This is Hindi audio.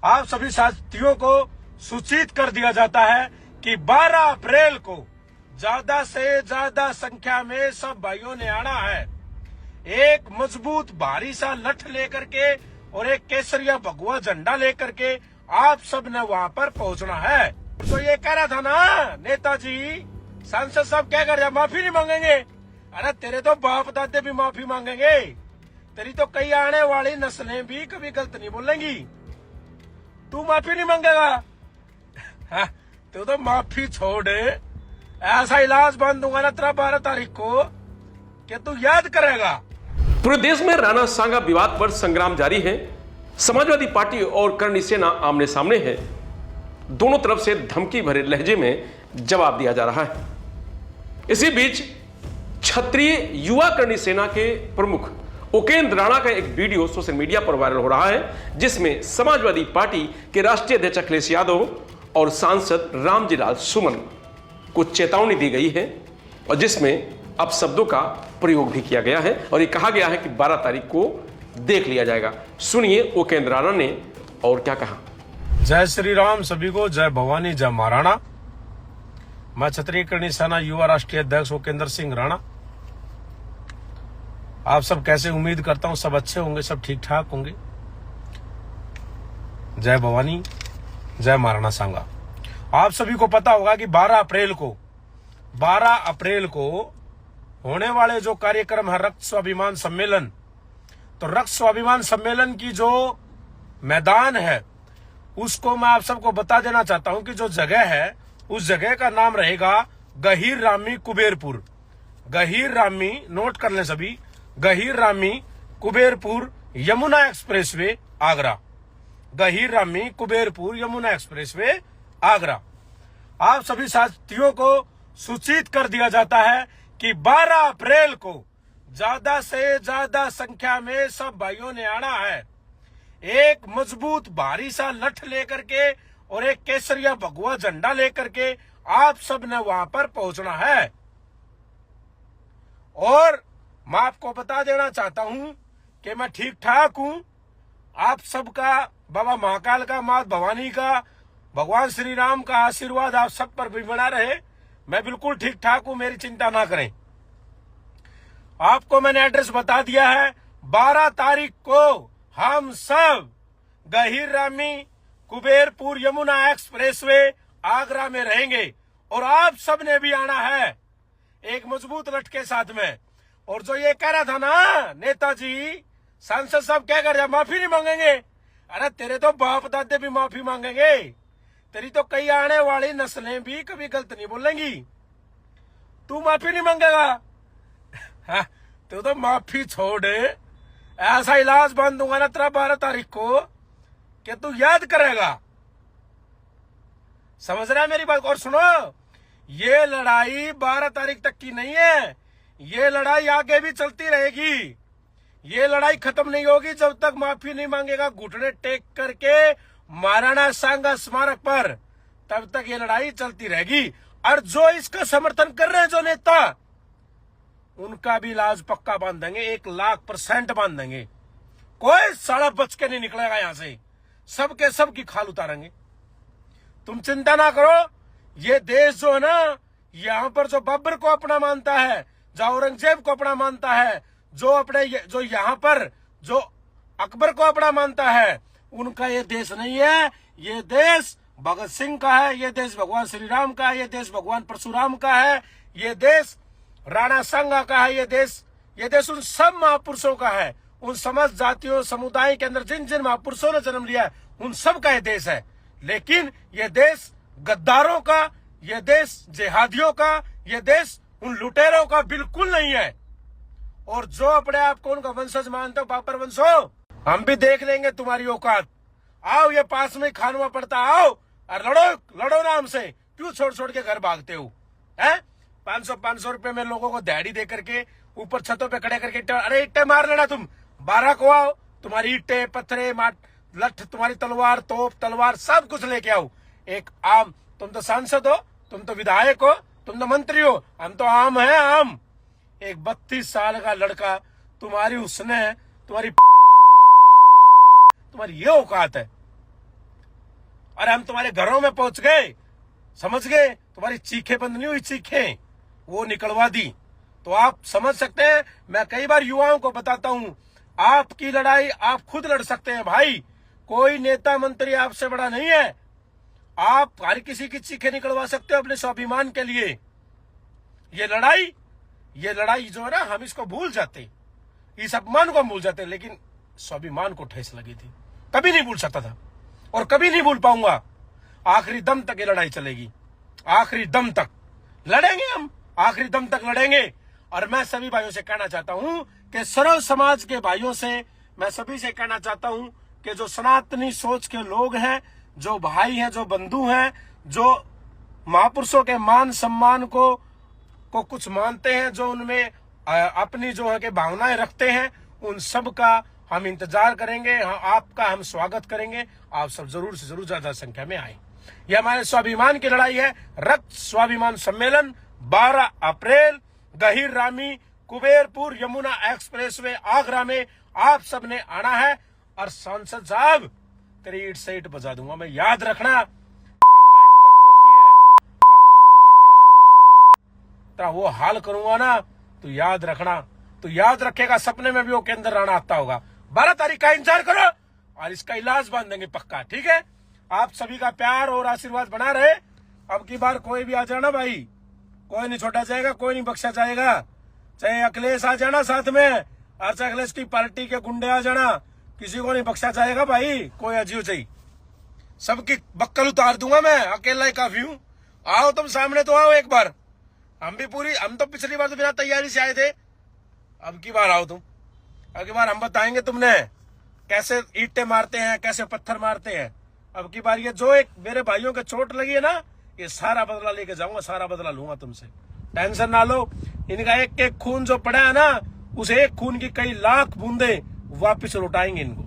आप सभी साथियों को सूचित कर दिया जाता है कि 12 अप्रैल को ज्यादा से ज्यादा संख्या में सब भाइयों ने आना है। एक मजबूत भारी सा लठ लेकर के और एक केसरिया भगवा झंडा लेकर के आप सब ने वहां पर पहुंचना है। तो ये कह रहा था ना नेताजी, सांसद साहब क्या कर रहे, माफी नहीं मांगेंगे? अरे तेरे तो बाप दादे भी माफी मांगेंगे, तेरी तो कई आने वाली नस्लें भी कभी गलत नहीं बोलेंगी। तू माफी नहीं मांगेगा? तू तो माफी छोड़, ऐसा इलाज बांध दूंगा ना तेरा 12 तारीख को कि तू याद करेगा। पूरे देश में राणा सांगा विवाद पर संग्राम जारी है। समाजवादी पार्टी और करणी सेना आमने सामने है। दोनों तरफ से धमकी भरे लहजे में जवाब दिया जा रहा है। इसी बीच क्षत्रिय युवा करणी सेना के प्रमुख उपेंद्र राणा का एक वीडियो सोशल मीडिया पर वायरल हो रहा है, जिसमें समाजवादी पार्टी के राष्ट्रीय अध्यक्ष अखिलेश यादव और सांसद रामजी लाल सुमन को चेतावनी दी गई है और जिसमें अपशब्दों का प्रयोग भी किया गया है और ये कहा गया है कि 12 तारीख को देख लिया जाएगा। सुनिए उपेंद्र राणा ने और क्या कहा। जय श्री राम सभी को, जय भवानी, जय महाराणा। मैं क्षत्रिय करणी सेना युवा राष्ट्रीय अध्यक्ष उपेंद्र सिंह राणा। आप सब कैसे, उम्मीद करता हूं सब अच्छे होंगे, सब ठीक ठाक होंगे। जय भवानी, जय महाराणा सांगा। आप सभी को पता होगा कि 12 अप्रैल को होने वाले जो कार्यक्रम है रक्त स्वाभिमान सम्मेलन, तो रक्त स्वाभिमान सम्मेलन की जो मैदान है उसको मैं आप सबको बता देना चाहता हूं कि जो जगह है उस जगह का नाम रहेगा गहीर रामी कुबेरपुर। गहीर रामी, नोट कर लें सभी, गहीर रामी कुबेरपुर यमुना एक्सप्रेसवे आगरा। गहीर रामी कुबेरपुर यमुना एक्सप्रेसवे आगरा। आप सभी साथियों को सूचित कर दिया जाता है कि 12 अप्रैल को ज्यादा से ज्यादा संख्या में सब भाइयों ने आना है। एक मजबूत भारी सा लठ लेकर के और एक केसरिया भगवा झंडा लेकर के आप सब ने वहां पर पहुंचना है। और मैं आपको बता देना चाहता हूं कि मैं ठीक ठाक हूं। आप सबका, बाबा महाकाल का, मां भवानी का, भगवान श्री राम का आशीर्वाद आप सब पर भी बना रहे। मैं बिल्कुल ठीक ठाक हूं, मेरी चिंता ना करें। आपको मैंने एड्रेस बता दिया है। 12 तारीख को हम सब गहीर रामी कुबेरपुर यमुना एक्सप्रेसवे आगरा में रहेंगे और आप सब ने भी आना है एक मजबूत लठ के साथ में। और जो ये कह रहा था ना नेताजी, सांसद साहब क्या कर रहे, माफी नहीं मांगेंगे? अरे तेरे तो बाप दादे भी माफी मांगेंगे, तेरी तो कई आने वाली नस्लें भी कभी गलत नहीं बोलेंगी। तू माफी नहीं मांगेगा? तू तो माफी छोड़, ऐसा इलाज बांध दूंगा ना तेरा 12 तारीख को कि तू याद करेगा। समझ रहा है मेरी बात? और सुनो, ये लड़ाई 12 तारीख तक की नहीं है, ये लड़ाई आगे भी चलती रहेगी। ये लड़ाई खत्म नहीं होगी जब तक माफी नहीं मांगेगा घुटने टेक करके महाराणा सांगा स्मारक पर, तब तक ये लड़ाई चलती रहेगी। और जो इसका समर्थन कर रहे हैं जो नेता, उनका भी इलाज पक्का बांध देंगे, 1,00,000% बांध देंगे। कोई साला बच के नहीं निकलेगा यहां से, सबके सब की खाल उतारेंगे। तुम चिंता ना करो। ये देश जो है ना, यहां पर जो बाबर को अपना मानता है, जो औरंगजेब को अपना मानता है, जो यहां पर जो अकबर को अपना मानता है, उनका ये देश नहीं है। ये देश भगत सिंह का है, ये देश भगवान श्री राम का है, ये देश भगवान परशुराम का है, ये देश राणा सांगा का है, ये देश उन सब महापुरुषों का है। उन समस्त जातियों समुदाय के अंदर जिन जिन महापुरुषों ने जन्म लिया है, उन सब का ये देश है। लेकिन ये देश गद्दारों का, ये देश जिहादियों का, ये देश उन लुटेरों का बिल्कुल नहीं है। और जो अपने आप को उनका वंशज मानते हो, बाबर वंश हो, हम भी देख लेंगे तुम्हारी औकात। आओ, ये पास में खानवा पड़ता, आओ और लड़ो ना हमसे। क्यों छोड़ छोड़ के घर भागते हो? हैं 500 रुपए में लोगों को दिहाड़ी दे करके ऊपर छतों पे खड़े करके अरे इट्टे मार लेना तुम। 12 को आओ, तुम्हारी ईटे पत्थरे लठ, तुम्हारी तलवार, तोप तलवार सब कुछ लेके आओ। एक आम, तुम तो सांसद हो, तुम तो विधायक हो, तुम तो मंत्री हो, हम तो आम है आम। एक 32 साल का लड़का तुम्हारी, उसने तुम्हारी ये औकात है। अरे हम तुम्हारे घरों में पहुंच गए, समझ गए, तुम्हारी चीखें बंद नहीं हुई, चीखें वो निकलवा दी। तो आप समझ सकते हैं, मैं कई बार युवाओं को बताता हूं, आपकी लड़ाई आप खुद लड़ सकते हैं भाई, कोई नेता मंत्री आपसे बड़ा नहीं है। आप हर किसी की चीखें निकलवा सकते हो अपने स्वाभिमान के लिए। ये लड़ाई जो है ना, हम इसको भूल जाते, इस अपमान को हम भूल जाते, लेकिन स्वाभिमान को ठेस लगी थी, कभी नहीं भूल सकता था और कभी नहीं भूल पाऊंगा। आखिरी दम तक ये लड़ाई चलेगी, आखिरी दम तक लड़ेंगे हम, आखिरी दम तक लड़ेंगे। और मैं सभी भाइयों से कहना चाहता हूं कि सर्व समाज के भाइयों से मैं सभी से कहना चाहता हूं कि जो सनातनी सोच के लोग हैं, जो भाई हैं, जो बंधु हैं, जो महापुरुषों के मान सम्मान को कुछ मानते हैं, जो उनमें अपनी जो है कि भावनाएं रखते हैं, उन सब का हम इंतजार करेंगे, आपका हम स्वागत करेंगे। आप सब जरूर से जरूर ज्यादा संख्या में आए। यह हमारे स्वाभिमान की लड़ाई है। रक्त स्वाभिमान सम्मेलन 12 अप्रैल गहीर रामी कुबेरपुर यमुना एक्सप्रेसवे आगरा में आप सब ने आना है। और सांसद साहब तेरी ईट से ईट बजा दूंगा मैं, याद रखना। तेरी पैंट तो खोल दी है और थूक भी दिया है, बस तेरा वो हाल करूंगा ना, तो याद रखना, तो याद रखेगा। सपने में भी वो केंद्र राणा आता होगा। 12 तारीख का इंतजार करो और इसका इलाज बांध देंगे पक्का, ठीक है। आप सभी का प्यार और आशीर्वाद बना रहे। अब की बार कोई भी आ जाना भाई, कोई नहीं छोड़ा जाएगा, कोई नहीं बख्शा जाएगा। चाहे अखिलेश आ जाना साथ में, और चाहे अखिलेश की पार्टी के गुंडे आ जाना, किसी को नहीं बख्शा जाएगा भाई। कोई अजीब चाहिए, सबकी बक्कल उतार दूंगा मैं, अकेला ही काफी हूँ। आओ तुम सामने तो आओ एक बार। हम तो पिछली बार तो बिना तैयारी से आए थे, अब की बार आओ तुम। अब की बार हम बताएंगे तुमने कैसे ईंटें मारते हैं, कैसे पत्थर मारते हैं। अब की बार ये जो एक मेरे भाइयों के चोट लगी है ना, ये सारा बदला लेके जाऊंगा, सारा बदला लूंगा तुमसे, टेंशन ना लो। इनका एक एक खून जो पड़ा है ना, उस एक खून की कई लाख बूंदे वापिस लौटाएंगे इनको।